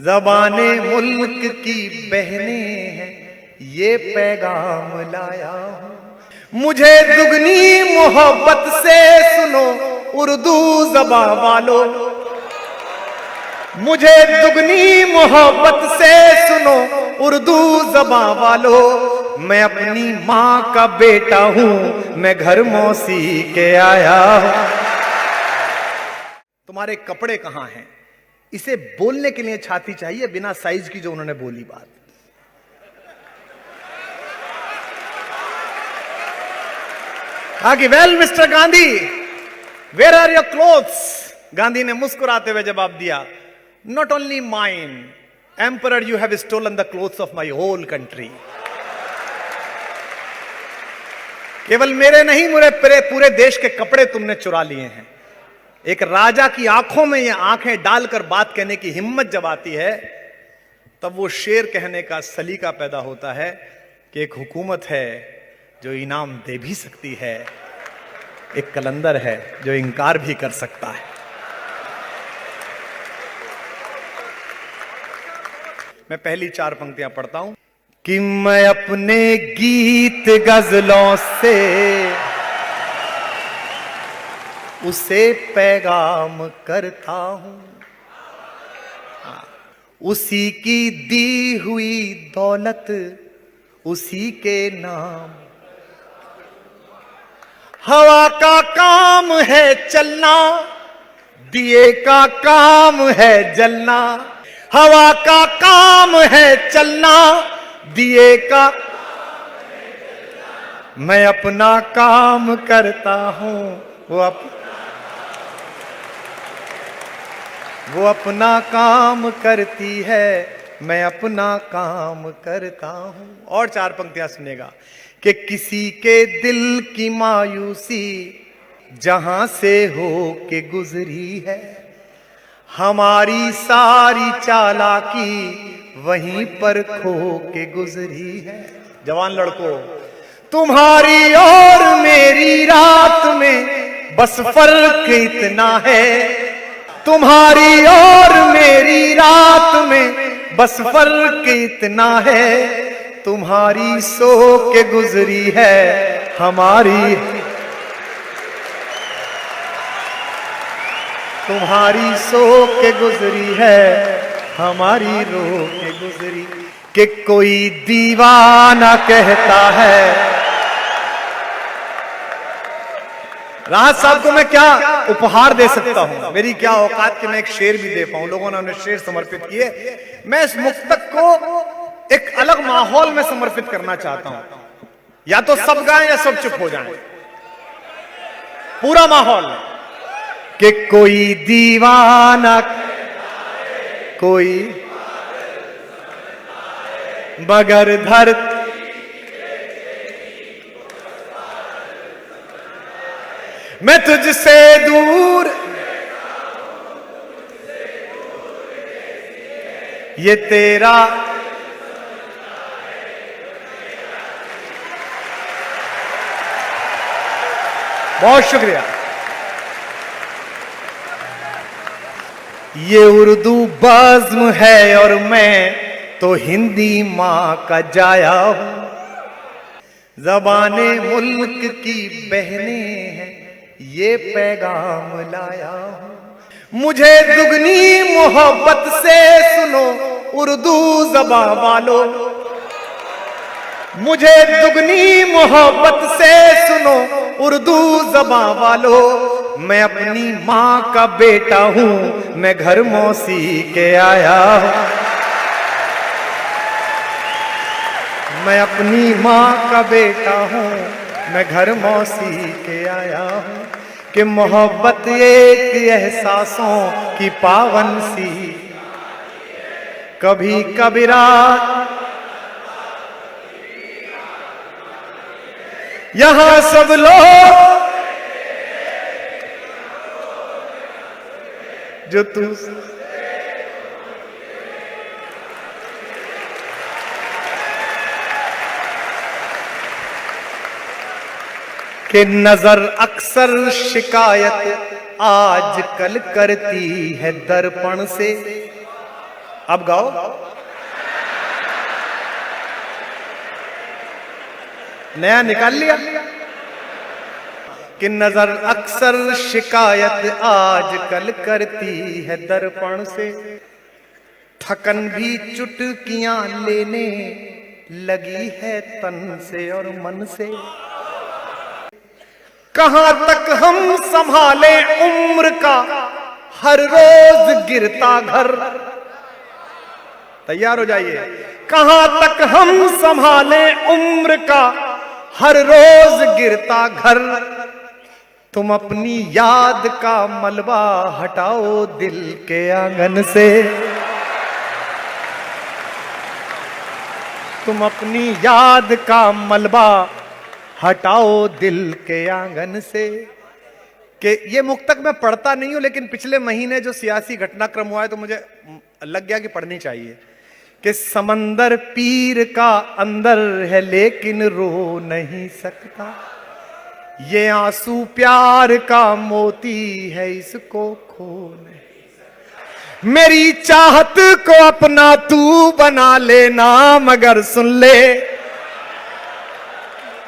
ज़बाने मुल्क की बहनें हैं, ये पैगाम लाया हूं। मुझे दुगनी मोहब्बत से सुनो उर्दू ज़बां वालों, मुझे दुगनी मोहब्बत से सुनो उर्दू ज़बां वालों। मैं अपनी माँ का बेटा हूं, मैं घर मौसी के आया हूं। तुम्हारे कपड़े कहां हैं, इसे बोलने के लिए छाती चाहिए, बिना साइज की जो उन्होंने बोली बात। Well mister Gandhi, where are your clothes? Gandhi ने मुस्कुराते हुए जवाब दिया, not only mine emperor, you have stolen the clothes of my whole country. केवल मेरे नहीं, मेरे पूरे देश के कपड़े तुमने चुरा लिए हैं। एक राजा की आंखों में ये आंखें डालकर बात कहने की हिम्मत जब आती है, तब वो शेर कहने का सलीका पैदा होता है कि एक हुकूमत है जो इनाम दे भी सकती है, एक कलंदर है जो इनकार भी कर सकता है। मैं पहली 4 पंक्तियां पढ़ता हूं कि मैं अपने गीत गजलों से उसे पैगाम करता हूं, उसी की दी हुई दौलत उसी के नाम। हवा का काम है चलना, दिए का काम है जलना। हवा का काम है चलना, दिए का। मैं अपना काम करता हूं, वो अपना काम करती है, मैं अपना काम करता हूं। और 4 पंक्तियां सुनेगा कि किसी के दिल की मायूसी जहां से हो के गुजरी है, हमारी सारी चालाकी वहीं पर खो के गुजरी है। जवान लड़कों, तुम्हारी और मेरी रात में बस फर्क इतना है, तुम्हारी और मेरी रात में बस फर्क इतना है, तुम्हारी सो के गुजरी है हमारी, तुम्हारी सो के गुजरी है हमारी रो के गुजरी। कि कोई दीवाना कहता है। राहत साहब को मैं क्या उपहार दे सकता हूं, मेरी क्या औकात कि मैं एक शेर भी दे पाऊं। लोगों ने उन्हें शेर समर्पित किए। मैं इस मुक्तक को एक अलग माहौल में समर्पित करना चाहता हूं, या तो सब गाएं या सब चुप हो जाएं, पूरा माहौल। कि कोई दीवाना, कोई मगर धरती, मैं तुझसे दूर, ये तेरा। बहुत शुक्रिया। ये उर्दू बज़्म है और मैं तो हिंदी माँ का जाया हूं। ज़बाने मुल्क की बहनें हैं, ये पैगाम लाया हूं। मुझे दुगनी मोहब्बत से सुनो उर्दू ज़बां वालों, मुझे दुगनी मोहब्बत से सुनो उर्दू ज़बां वालों। मैं अपनी माँ का बेटा हूं, मैं घर मौसी के आया हूं। मैं अपनी माँ का बेटा हूं, मैं घर मौसी के आया हूं। कि मोहब्बत एक एहसासों की पावन सी, कभी कबीरा यहां सब लोग जो तू। कि नजर अक्सर शिकायत आज कल करती है दर्पण से, अब गाओ। नया निकाल लिया कि नजर अक्सर शिकायत आजकल करती है दर्पण से, थकन भी चुटकियां लेने लगी है तन से और मन से। कहां तक हम संभाले उम्र का हर रोज गिरता घर। तैयार हो जाइए। कहां तक हम संभाले उम्र का हर रोज गिरता घर। तुम अपनी याद का मलबा हटाओ दिल के आंगन से। तुम अपनी याद का मलबा हटाओ दिल के आंगन से। कि ये मुक्तक मैं पढ़ता नहीं हूं, लेकिन पिछले महीने जो सियासी घटनाक्रम हुआ है तो मुझे लग गया कि पढ़नी चाहिए। कि समंदर पीर का अंदर है लेकिन रो नहीं सकता, ये आंसू प्यार का मोती है इसको खो नहीं। मेरी चाहत को अपना तू बना लेना मगर सुन ले।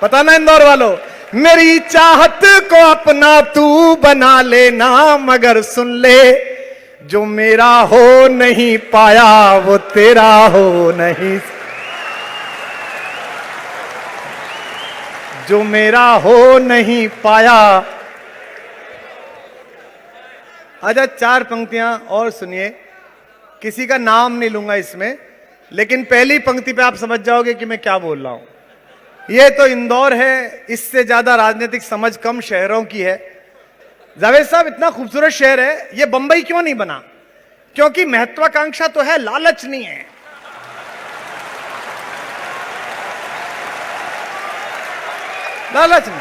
पता ना इंदौर वालों, मेरी चाहत को अपना तू बना लेना मगर सुन ले। जो मेरा हो नहीं पाया वो तेरा हो नहीं, जो मेरा हो नहीं पाया। अच्छा 4 पंक्तियां और सुनिए, किसी का नाम नहीं लूंगा इसमें, लेकिन पहली पंक्ति पे आप समझ जाओगे कि मैं क्या बोल रहा हूं। ये तो इंदौर है, इससे ज्यादा राजनीतिक समझ कम शहरों की है। जावेद साहब इतना खूबसूरत शहर है, ये बंबई क्यों नहीं बना? क्योंकि महत्वाकांक्षा तो है, लालच नहीं है। लालच नहीं।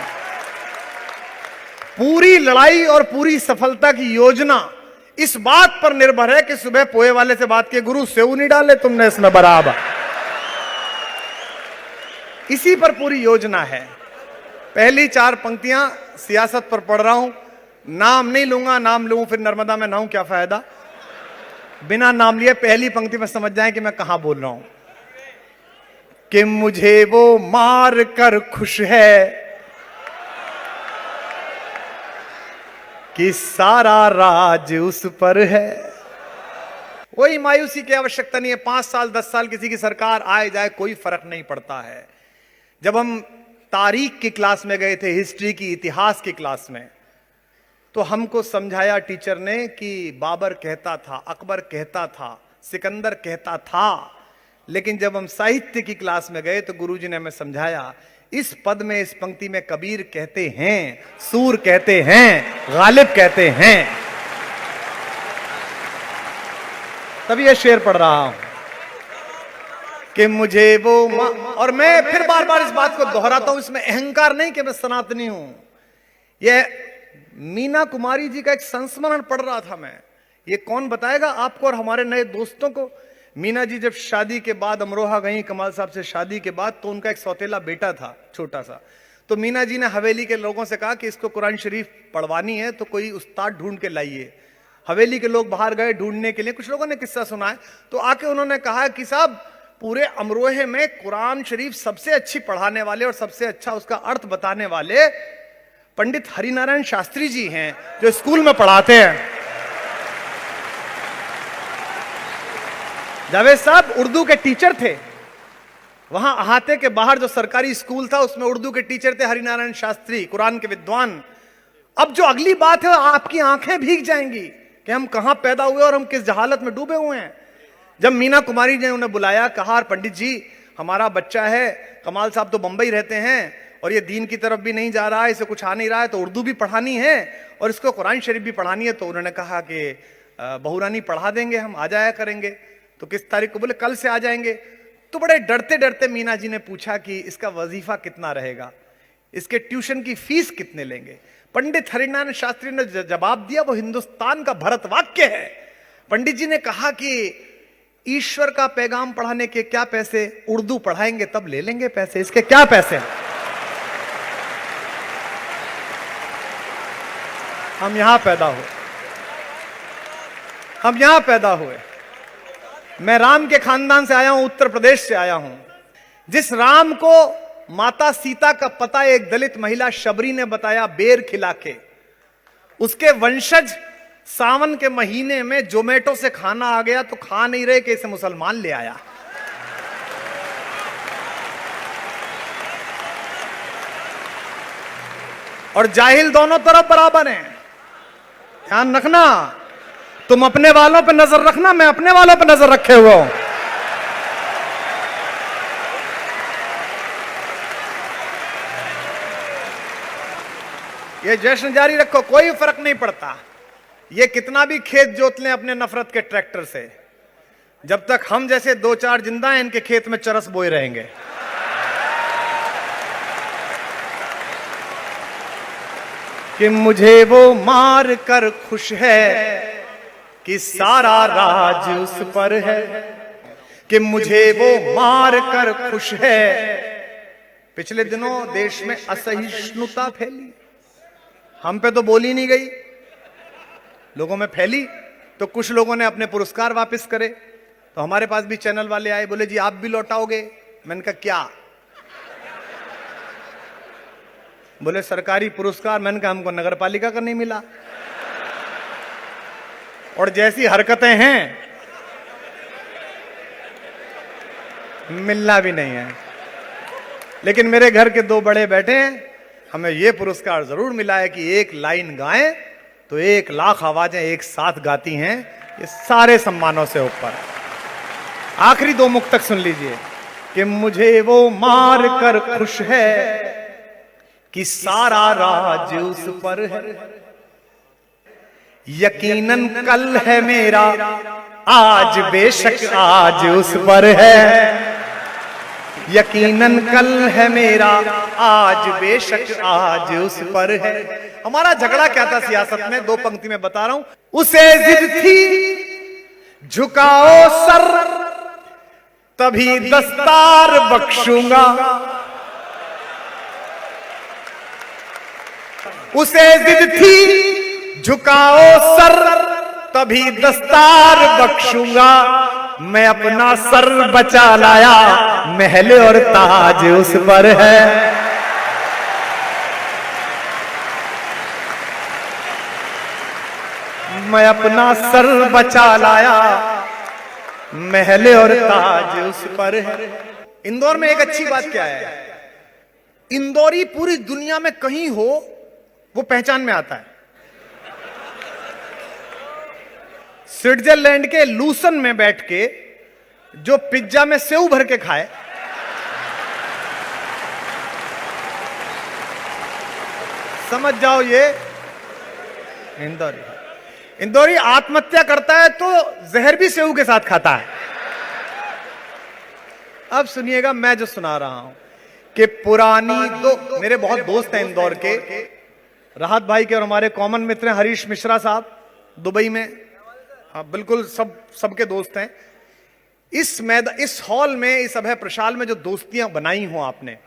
पूरी लड़ाई और पूरी सफलता की योजना इस बात पर निर्भर है कि सुबह पोहे वाले से बात किए, गुरु सेव नहीं डाले तुमने इसमें बराबर। इसी पर पूरी योजना है। पहली 4 पंक्तियां सियासत पर पढ़ रहा हूं, नाम नहीं लूंगा, नाम लूं फिर नर्मदा में नहाऊं क्या फायदा। बिना नाम लिए पहली पंक्ति में समझ जाएं कि मैं कहां बोल रहा हूं। कि मुझे वो मार कर खुश है कि सारा राज उस पर है। कोई मायूसी की आवश्यकता नहीं है। 5 साल 10 साल किसी की सरकार आए जाए कोई फर्क नहीं पड़ता है। जब हम तारीख की क्लास में गए थे, हिस्ट्री की, इतिहास की क्लास में, तो हमको समझाया टीचर ने कि बाबर कहता था, अकबर कहता था, सिकंदर कहता था। लेकिन जब हम साहित्य की क्लास में गए तो गुरुजी ने हमें समझाया, इस पद में, इस पंक्ति में कबीर कहते हैं, सूर कहते हैं, गालिब कहते हैं। तभी यह शेर पढ़ रहा हूं कि मुझे वो और मैं फिर बार बार इस बात को दोहराता हूं, इसमें अहंकार नहीं कि मैं सनातनी हूं। यह मीना कुमारी जी का एक संस्मरण पढ़ रहा था मैं। ये कौन बताएगा आपको और हमारे नए दोस्तों को? मीना जी जब शादी के बाद अमरोहा गई कमाल साहब से शादी के बाद, तो उनका एक सौतेला बेटा था छोटा सा। तो मीना जी ने हवेली के लोगों से कहा कि इसको कुरान शरीफ पढ़वानी है तो कोई उस्ताद ढूंढ के लाइए। हवेली के लोग बाहर गए ढूंढने के लिए, कुछ लोगों ने किस्सा सुना है, तो आके उन्होंने कहा कि साहब पूरे अमरोहे में कुरान शरीफ सबसे अच्छी पढ़ाने वाले और सबसे अच्छा उसका अर्थ बताने वाले पंडित हरिनारायण शास्त्री जी हैं, जो स्कूल में पढ़ाते हैं। जावेद साहब उर्दू के टीचर थे। वहां अहाते के बाहर जो सरकारी स्कूल था उसमें उर्दू के टीचर थे हरिनारायण शास्त्री, कुरान के विद्वान। अब जो अगली बात है, आपकी आंखें भीग जाएंगी कि हम कहां पैदा हुए और हम किस जहालत में डूबे हुए हैं। जब मीना कुमारी ने उन्हें बुलाया, कहा पंडित जी हमारा बच्चा है, कमाल साहब तो बंबई रहते हैं और ये दीन की तरफ भी नहीं जा रहा है, इसे कुछ आ नहीं रहा है, तो उर्दू भी पढ़ानी है और इसको कुरान शरीफ भी पढ़ानी है। तो उन्होंने कहा कि बहुरानी पढ़ा देंगे, हम आ जाया करेंगे। तो किस तारीख को? बोले कल से आ जाएंगे। तो बड़े डरते डरते मीना जी ने पूछा कि इसका वजीफा कितना रहेगा, इसके ट्यूशन की फीस कितने लेंगे? पंडित हरिनारायण शास्त्री ने जवाब दिया, वो हिंदुस्तान का भरत वाक्य है। पंडित जी ने कहा कि ईश्वर का पैगाम पढ़ाने के क्या पैसे, उर्दू पढ़ाएंगे तब ले लेंगे पैसे, इसके क्या पैसे? हम यहां पैदा हुए, हम यहां पैदा हुए। मैं राम के खानदान से आया हूं, उत्तर प्रदेश से आया हूं। जिस राम को माता सीता का पता एक दलित महिला शबरी ने बताया बेर खिला के, उसके वंशज सावन के महीने में जोमेटो से खाना आ गया तो खा नहीं रहे कि इसे मुसलमान ले आया। और जाहिल दोनों तरफ बराबर हैं। ध्यान रखना, तुम अपने वालों पर नजर रखना, मैं अपने वालों पर नजर रखे हुआ हूं। ये जश्न जारी रखो, कोई फर्क नहीं पड़ता। ये कितना भी खेत जोत लें अपने नफरत के ट्रैक्टर से, जब तक हम जैसे दो चार जिंदा हैं इनके खेत में चरस बोए रहेंगे। कि मुझे वो मार कर खुश है कि सारा राज उस पर है, कि मुझे वो मार कर खुश है। पिछले दिनों देश में असहिष्णुता फैली, हम पे तो बोली नहीं गई, लोगों में फैली, तो कुछ लोगों ने अपने पुरस्कार वापस करे। तो हमारे पास भी चैनल वाले आए, बोले जी आप भी लौटाओगे? मैंने कहा क्या? बोले सरकारी पुरस्कार। मैंने कहा हमको नगर पालिका का नहीं मिला। और जैसी हरकतें हैं मिलना भी नहीं है। लेकिन मेरे घर के दो बड़े बैठे हैं, हमें यह पुरस्कार जरूर मिला है कि एक लाइन गाएं तो 1,00,000 आवाजें एक साथ गाती हैं। ये सारे सम्मानों से ऊपर। आखिरी दो मुक्तक सुन लीजिए। कि मुझे वो मार कर खुश है कि सारा राज उस पर है, यकीनन कल है मेरा, आज बेशक आज उस पर है। यकीनन कल है मेरा, आज बेशक आज उस पर है। हमारा झगड़ा क्या था सियासत में, दो पंक्ति में बता रहा हूं। उसे जिद थी झुकाओ सर, तभी दस्तार बख्शूंगा। उसे जिद थी झुकाओ सर, तभी दस्तार बख्शूंगा। मैं अपना सर बचा लाया, महल और ताज उस पर है। मैं अपना सर बचा लाया, महल और ताज उस पर है। इंदौर में एक अच्छी बात क्या है, इंदौरी पूरी दुनिया में कहीं हो वो पहचान में आता है। स्विट्जरलैंड के लूसन में बैठ के जो पिज्जा में सेव भर के खाए, समझ जाओ ये इंदौरी। इंदौरी आत्महत्या करता है तो जहर भी सेव के साथ खाता है। अब सुनिएगा मैं जो सुना रहा हूं कि पुरानी दो, मेरे बहुत दोस्त हैं इंदौर के, राहत भाई के और हमारे कॉमन मित्र हैं हरीश मिश्रा साहब दुबई में। हाँ बिल्कुल, सबके दोस्त हैं। इस हॉल में, इस अभय प्रशाल में जो दोस्तियां बनाई हो आपने,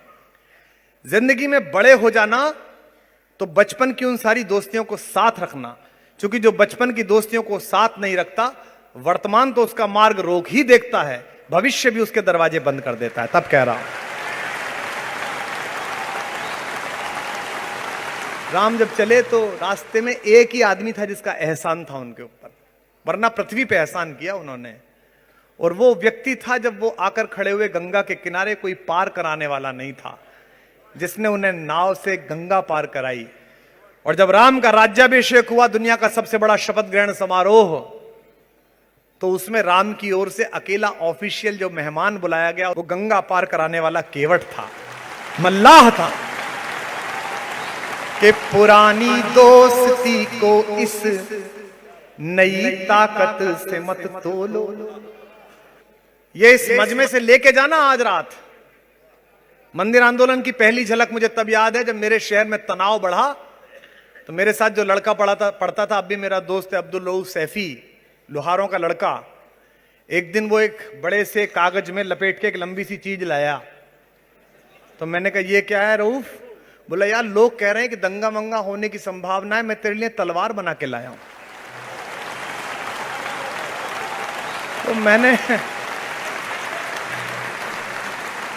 जिंदगी में बड़े हो जाना तो बचपन की उन सारी दोस्तियों को साथ रखना, क्योंकि जो बचपन की दोस्तियों को साथ नहीं रखता, वर्तमान तो उसका मार्ग रोक ही देखता है, भविष्य भी उसके दरवाजे बंद कर देता है। तब कह रहा हूं, राम जब चले तो रास्ते में एक ही आदमी था जिसका एहसान था उनके ऊपर, वरना पृथ्वी पे एहसान किया उन्होंने। और वो व्यक्ति था, जब वो आकर खड़े हुए गंगा के किनारे, कोई पार कराने वाला नहीं था, जिसने उन्हें नाव से गंगा पार कराई। और जब राम का राज्याभिषेक हुआ, दुनिया का सबसे बड़ा शपथ ग्रहण समारोह, तो उसमें राम की ओर से अकेला ऑफिशियल जो मेहमान बुलाया गया, वो गंगा पार कराने वाला केवट था, मल्लाह था। कि पुरानी दोस्ती को इस नई ताकत से मत तोलो। ये इस मजमे से लेके जाना आज रात। मंदिर आंदोलन की पहली झलक मुझे तब याद है जब मेरे शहर में तनाव बढ़ा, तो मेरे साथ जो लड़का पढ़ता था, अब भी मेरा दोस्त है, अब्दुल रऊफ सैफी, लोहारों का लड़का। एक दिन वो एक बड़े से कागज में लपेट के एक लंबी सी चीज लाया, तो मैंने कहा ये क्या है रऊफ? बोला यार लोग कह रहे हैं कि दंगा मंगा होने की संभावना है, मैं तेरे लिए तलवार बना के लाया हूं। तो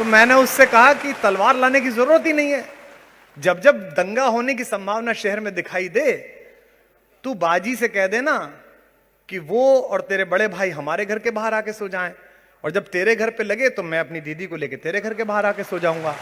मैंने उससे कहा कि तलवार लाने की जरूरत ही नहीं है। जब जब दंगा होने की संभावना शहर में दिखाई दे, तू बाजी से कह देना कि वो और तेरे बड़े भाई हमारे घर के बाहर आके सो जाएं, और जब तेरे घर पे लगे तो मैं अपनी दीदी को लेके तेरे घर के बाहर आके सो जाऊंगा।